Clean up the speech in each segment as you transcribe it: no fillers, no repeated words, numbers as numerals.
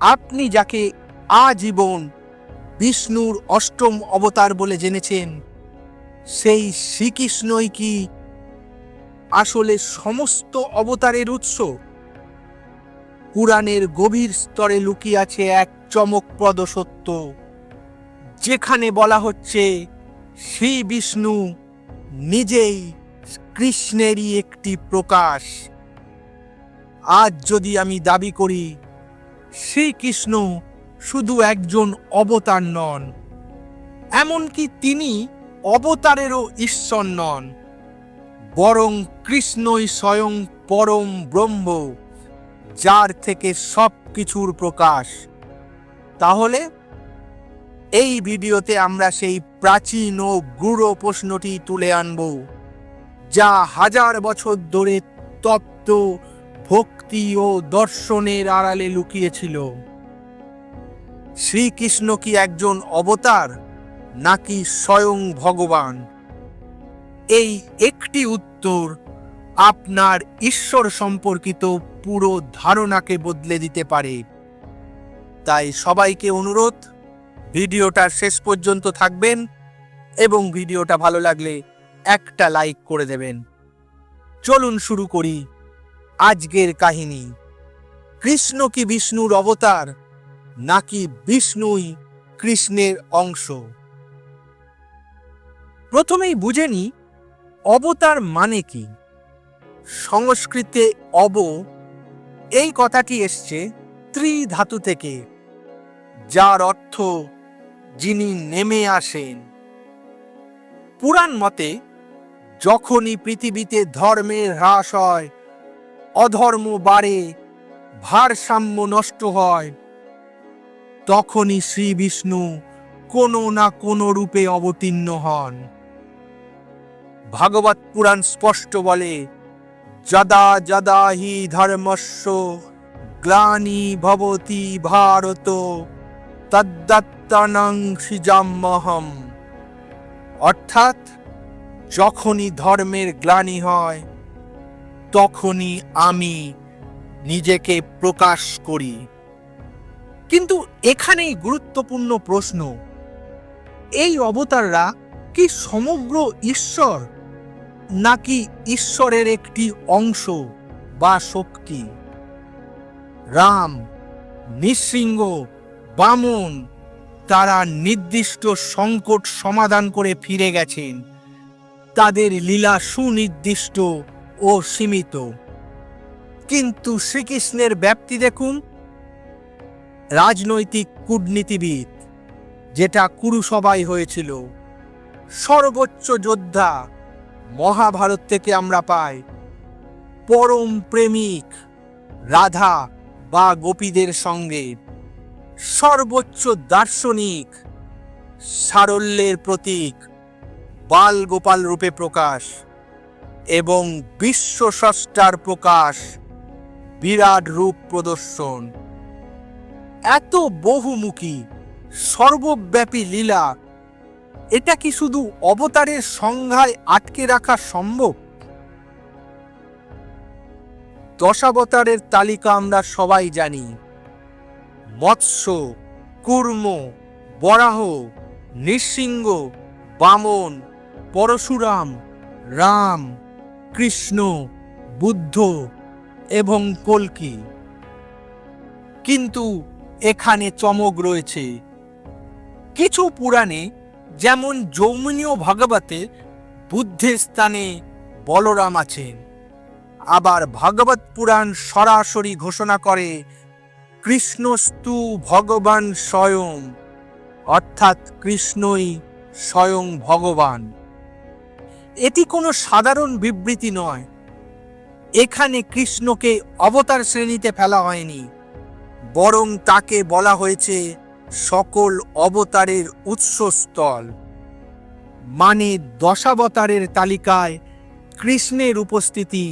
আপনি যাকে আজীবন বিষ্ণুর অষ্টম অবতার বলে জেনেছেন, সেই শ্রীকৃষ্ণই কি আসলে সমস্ত অবতারের উৎস? পুরাণের গভীর স্তরে লুকিয়ে আছে এক চমকপ্রদ সত্য, যেখানে বলা হচ্ছে শ্রী বিষ্ণু নিজেই কৃষ্ণেরই একটি প্রকাশ। আজ যদি আমি দাবি করি শ্রীকৃষ্ণ শুধু একজন অবতার নন, এমনকি তিনি অবতারেরও ঈশ্বর নন, বরং কৃষ্ণই স্বয়ং পরম ব্রহ্ম, যার থেকে সব কিছুর প্রকাশ, তাহলে এই ভিডিওতে আমরা সেই প্রাচীন ও গূঢ় প্রশ্নটি তুলে আনব, যা হাজার বছর ধরে তত্ত্ব, ভক্তি ও দর্শনের আড়ালে লুকিয়েছিল। শ্রীকৃষ্ণ কি একজন অবতার নাকি স্বয়ং ভগবান? এই একটি উত্তর আপনার ঈশ্বর সম্পর্কিত পুরো ধারণাকে বদলে দিতে পারে। তাই সবাইকে অনুরোধ, ভিডিওটার শেষ পর্যন্ত থাকবেন এবং ভিডিওটা ভালো লাগলে একটা লাইক করে দেবেন। চলুন শুরু করি আজকের কাহিনী। কৃষ্ণ কি বিষ্ণুর অবতার নাকি বিষ্ণুই কৃষ্ণের অংশ? প্রথমেই বুঝে নিই অবতার মানে কি। সংস্কৃতে অব এই কথাটি এসছে ত্রি ধাতু থেকে, যার অর্থ যিনি নেমে আসেন। পুরাণ মতে যখনই পৃথিবীতে ধর্মের হ্রাস হয়, অধর্ম বাড়ে, ভারসাম্য নষ্ট হয়, তখনই শ্রী বিষ্ণু কোনো না কোনো রূপে অবতীর্ণ হন। ভাগবত পুরাণ স্পষ্ট বলে, যদা যদা হি ধর্মস্য গ্লানি ভবতি ভারত তদ্দাত্তানং সৃজাম্যহম। অর্থাৎ যখনই ধর্মের গ্লানি হয়, তখনই আমি নিজেকে প্রকাশ করি। কিন্তু এখানেই গুরুত্বপূর্ণ প্রশ্ন, এই অবতাররা কি সমগ্র ঈশ্বর নাকি ঈশ্বরের একটি অংশ বা শক্তি? রাম, নৃসিংহ, বামন তারা নির্দিষ্ট সংকট সমাধান করে ফিরে গেছেন। তাদের লীলা সুনির্দিষ্ট ও সীমিত। কিন্তু শ্রীকৃষ্ণের ব্যাপ্তি দেখুন। রাজনৈতিক কূটনীতিবিদ, যেটা কুরুসভায় হয়েছিল, সর্বোচ্চ যোদ্ধা মহাভারত থেকে আমরা পাই, পরম প্রেমিক রাধা বা গোপীদের সঙ্গে, সর্বোচ্চ দার্শনিক সারল্যের প্রতীক বাল গোপাল রূপে প্রকাশ, এবং বিশ্বস্রষ্টার প্রকাশ বিরাট রূপ প্রদর্শন। এত বহুমুখী সর্বব্যাপী লীলা, এটা কি শুধু অবতারের সংজ্ঞায় আটকে রাখা সম্ভব? দশাবতারের তালিকা আমরা সবাই জানি। মৎস্য, কূর্ম, বরাহ, নৃসিংহ, বামন, পরশুরাম, রাম, কৃষ্ণ, বুদ্ধ এবং কল্কি। কিন্তু এখানে চমক রয়েছে। কিছু পুরাণে, যেমন জৌমিনীয় ভাগবতে, বুদ্ধের স্থানে বলরাম আছেন। আবার ভাগবত পুরাণ সরাসরি ঘোষণা করে কৃষ্ণস্তু ভগবান স্বয়ং, অর্থাৎ কৃষ্ণই স্বয়ং ভগবান। এটি কোনো সাধারণ বিবৃতি নয়। এখানে কৃষ্ণকে অবতার শ্রেণীতে ফেলা হয়নি, বরং তাকে বলা হয়েছে সকল অবতারের উৎসস্থল। মানে দশাবতারের তালিকায় কৃষ্ণের উপস্থিতি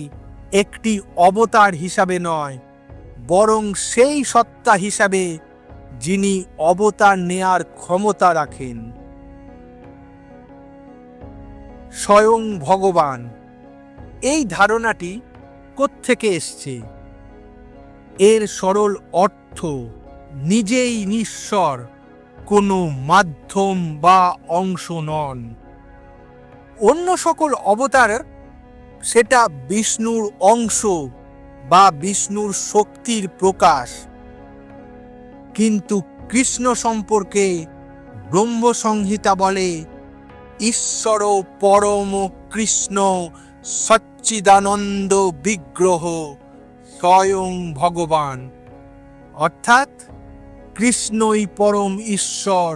একটি অবতার হিসাবে নয়, বরং সেই সত্তা হিসাবে যিনি অবতার নেয়ার ক্ষমতা রাখেন। স্বয়ং ভগবান, এই ধারণাটি কোত্থেকে এসছে? এর সরল অর্থ নিজেই নিঃস্বর, কোনো মাধ্যম বা অংশ নন। অন্য সকল অবতার সেটা বিষ্ণুর অংশ বা বিষ্ণুর শক্তির প্রকাশ, কিন্তু কৃষ্ণ সম্পর্কে ব্রহ্মসংহিতা বলে ঈশ্বর পরম কৃষ্ণ সচ্চিদানন্দ বিগ্রহ স্বয়ং ভগবান, অর্থাৎ কৃষ্ণই পরম ঈশ্বর,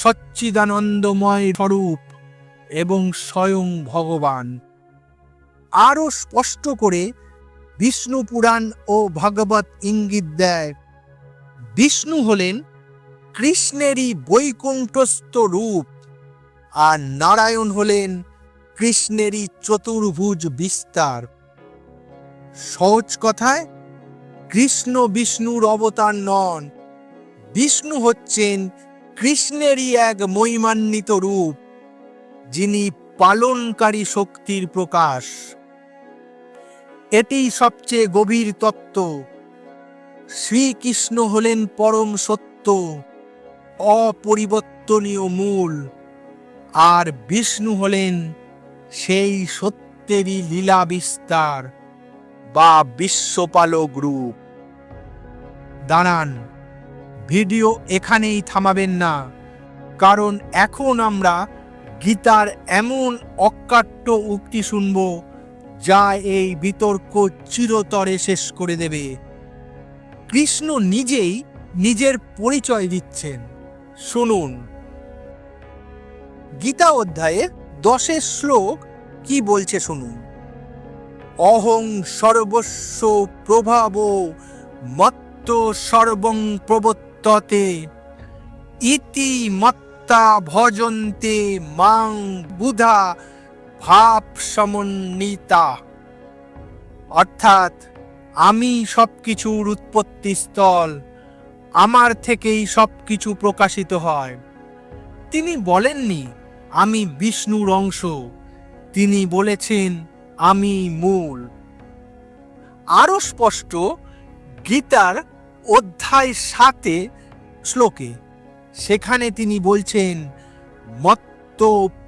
সচ্চিদানন্দময় স্বরূপ এবং স্বয়ং ভগবান। আরও স্পষ্ট করে বিষ্ণু পুরাণ ও ভাগবত ইঙ্গিত দেয়, বিষ্ণু হলেন কৃষ্ণেরই বৈকুণ্ঠস্থ রূপ, আর নারায়ণ হলেন কৃষ্ণেরই চতুর্ভুজ বিস্তার। সহজ কথায়, কৃষ্ণ বিষ্ণুর অবতার নন, বিষ্ণু হচ্ছেন কৃষ্ণেরই এক মহিমান্বিত রূপ, যিনি পালনকারী শক্তির প্রকাশ। এটি সবচেয়ে গভীর তত্ত্ব। শ্রীকৃষ্ণ হলেন পরম সত্য, অপরিবর্তনীয় মূল, আর বিষ্ণু হলেন সেই সত্যেরই লীলা বিস্তার বা বিশ্বপালক রূপ। দাঁড়ান, ভিডিও এখানেই থামাবেন না, কারণ এখন আমরা গীতার এমন অকাট্য উক্তি শুনব যা এই বিতর্ক চিরতরে শেষ করে দেবে। কৃষ্ণ নিজেই নিজের পরিচয় দিচ্ছেন, শুনুন। গীতা অধ্যায়ে 10 শ্লোক কি বলছে শুনুন। অহং সর্বস্ব প্রভাব মত্ত সর্বং প্রবর্ততে ইতি মত্তা ভজন্তে মাং বুধা ভাব সমন্বিতা, অর্থাৎ আমি সবকিছুর উৎপত্তি স্থল, আমার থেকেই সবকিছু প্রকাশিত হয়। তিনি বলেননি আমি বিষ্ণুর অংশ, তিনি বলেছেন আমি মূল। আরো স্পষ্ট গীতার অধ্যায় 7 শ্লোকে, সেখানে তিনি বলছেন মত্ত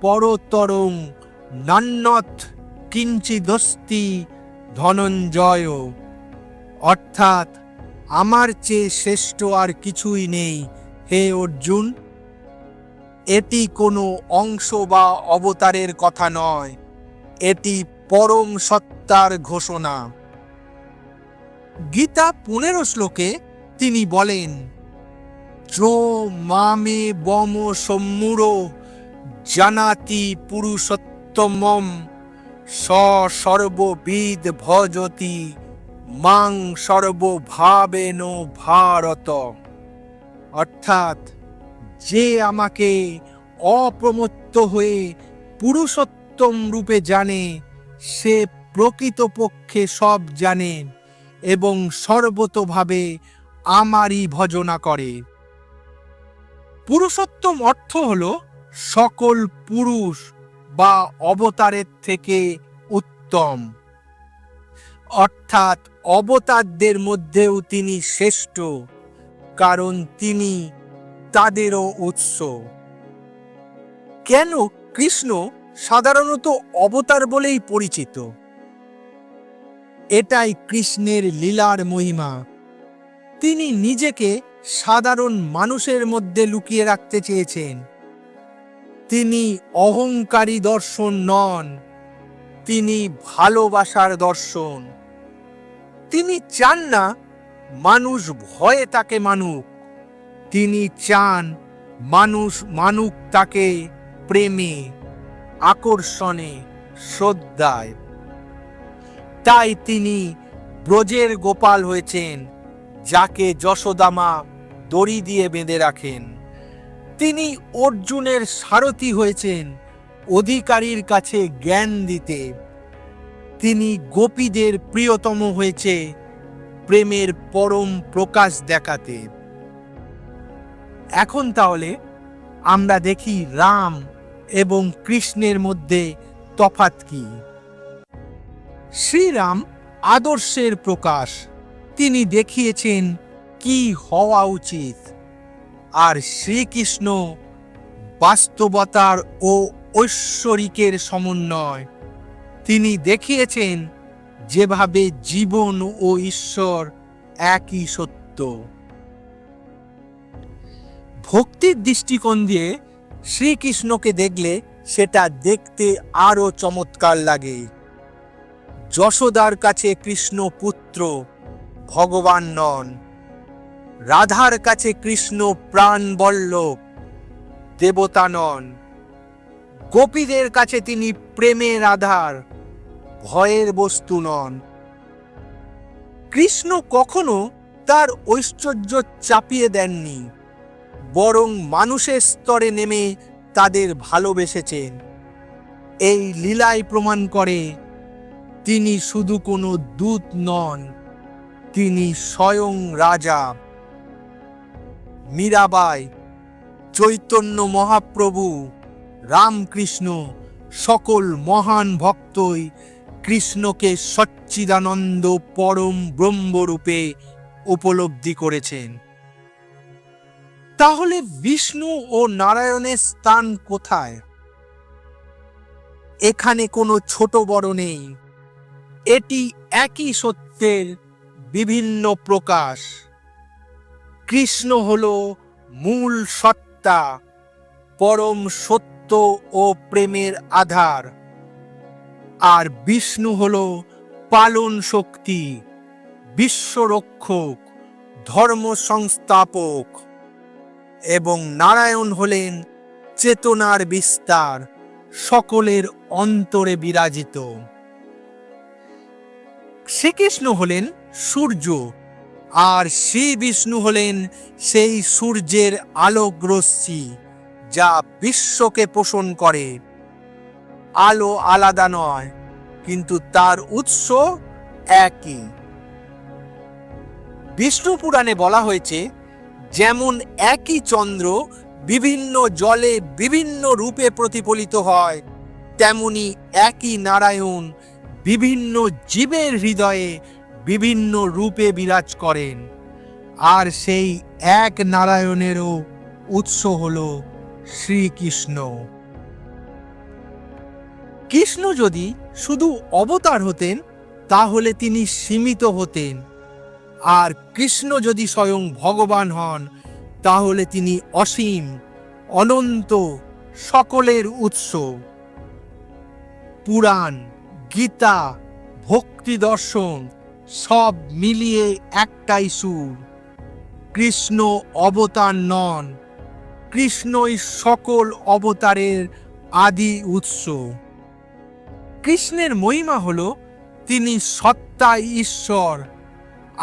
পরতরং নান্যৎ কিঞ্চিদস্তি ধনঞ্জয়, অর্থাৎ আমার চেয়ে শ্রেষ্ঠ আর কিছুই নেই হে অর্জুন। এটি কোনো অংশ বা অবতারের কথা নয়, এটি পরম সত্তার ঘোষণা। গীতা 15 শ্লোকে তিনি বলেন যো মামে বম সম্মূঢ় জানাতি পুরুষোত্তমম স সর্ববিদ ভজতি মাং সর্বভাবেন ভারত, অর্থাৎ যে আমাকে অপ্রমত্ত হয়ে পুরুষোত্তম রূপে জানে, সে প্রকৃতপক্ষে সব জানে এবং সর্বতোভাবে আমারই ভজনা করে। পুরুষোত্তম অর্থ হল সকল পুরুষ বা অবতারের থেকে উত্তম, অর্থাৎ অবতারদের মধ্যেও তিনি শ্রেষ্ঠ, কারণ তিনি তাদেরও উৎস। কেন কৃষ্ণ সাধারণত অবতার বলেই পরিচিত? এটাই কৃষ্ণের লীলার মহিমা। তিনি নিজেকে সাধারণ মানুষের মধ্যে লুকিয়ে রাখতে চেয়েছেন। তিনি অহংকারী দর্শন নন, তিনি ভালোবাসার দর্শন। তিনি চান না মানুষ ভয়ে তাকে মানুক, তিনি চান মানুষ মানুক তাকে প্রেমে, আকর্ষণে, শ্রদ্ধায়। তাই তিনি ব্রজের গোপাল হয়েছেন, যাকে যশোদামা দড়ি দিয়ে বেঁধে রাখেন। তিনি অর্জুনের সারথি হয়েছেন, অধিকারীর কাছে জ্ঞান দিতে। তিনি গোপীদের প্রিয়তম হয়েছে, প্রেমের পরম প্রকাশ দেখাতে। এখন তাহলে আমরা দেখি রাম এবং কৃষ্ণের মধ্যে তফাৎ কি। শ্রীরাম আদর্শের প্রকাশ। তিনি দেখিয়েছেন কি হওয়া উচিত। আর শ্রীকৃষ্ণ বাস্তবতার ও ঐশ্বরিকের সমন্বয়। তিনি দেখিয়েছেন যেভাবে জীবন ও ঈশ্বর একই সত্য। ভক্তির দৃষ্টিকোণ দিয়ে শ্রীকৃষ্ণকে দেখলে সেটা দেখতে আরো চমৎকার লাগে। যশোদার কাছে কৃষ্ণ পুত্র, ভগবান নন। রাধার কাছে কৃষ্ণ প্রাণবল্লভ, দেবতা নন। গোপীদের কাছে তিনি প্রেমের আধার, ভয়ের বস্তু নন। কৃষ্ণ কখনো তার ঐশ্বর্য চাপিয়ে দেননি, বরং মানুষের স্তরে নেমে তাদের ভালোবেসেছেন। এই লীলাই প্রমাণ করে তিনি শুধু কোনো দূত নন, তিনি স্বয়ং রাজা। মীরাবাই, চৈতন্য মহাপ্রভু, রামকৃষ্ণ সকল মহান ভক্তই কৃষ্ণকে সচ্চিদানন্দ পরম ব্রহ্মরূপে উপলব্ধি করেছেন। তাহলে বিষ্ণু ও নারায়ণের স্থান কোথায়? এখানে কোনো ছোট বড় নেই, এটি একই সত্যের বিভিন্ন প্রকাশ। কৃষ্ণ হল মূল সত্তা, পরম সত্য ও প্রেমের আধার। আর বিষ্ণু হল পালন শক্তি, বিশ্বরক্ষক, ধর্ম সংস্থাপক। এবং নারায়ণ হলেন চেতনার বিস্তার, সকলের অন্তরে বিরাজিত। শ্রীকৃষ্ণ হলেন সূর্য, আর শ্রী বিষ্ণু হলেন সেই সূর্যের আলোক রশ্মি যা বিশ্বকে পোষণ করে। আলো আলাদা নয়, কিন্তু তার উৎস একই। বিষ্ণু পুরাণে বলা হয়েছে, যেমন একই চন্দ্র বিভিন্ন জলে বিভিন্ন রূপে প্রতিফলিত হয়, তেমনি একই নারায়ণ বিভিন্ন জীবের হৃদয়ে বিভিন্ন রূপে বিরাজ করেন। আর সেই এক নারায়ণেরও উৎস হল শ্রীকৃষ্ণ। কৃষ্ণ যদি শুধু অবতার হতেন তাহলে তিনি সীমিত হতেন, আর কৃষ্ণ যদি স্বয়ং ভগবান হন তাহলে তিনি অসীম, অনন্ত, সকলের উৎস। পুরাণ, গীতা, ভক্তি দর্শন সব মিলিয়ে একটাই সুর। কৃষ্ণ অবতার নন, কৃষ্ণই সকল অবতারের আদি উৎস। কৃষ্ণের মহিমা হল তিনি সত্তায় ঈশ্বর,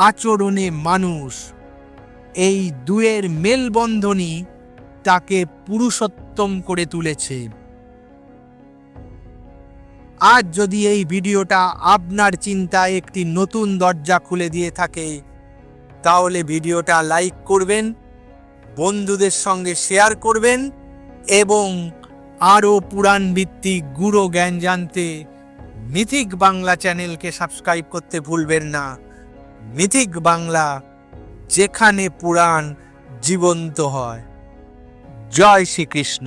আচরণে মানুষ। এই দুয়ের মেলবন্ধনই তাকে পুরুষোত্তম করে তুলেছে। আজ যদি এই ভিডিওটা আপনার চিন্তায় একটি নতুন দরজা খুলে দিয়ে থাকে, তাহলে ভিডিওটা লাইক করবেন, বন্ধুদের সঙ্গে শেয়ার করবেন এবং আরও পুরাণ ভিত্তিক গূঢ় জ্ঞান জানতে মিথিক বাংলা চ্যানেলকে সাবস্ক্রাইব করতে ভুলবেন না। মিথিক বাংলা, যেখানে পুরাণ জীবন্ত হয়। জয় শ্রীকৃষ্ণ।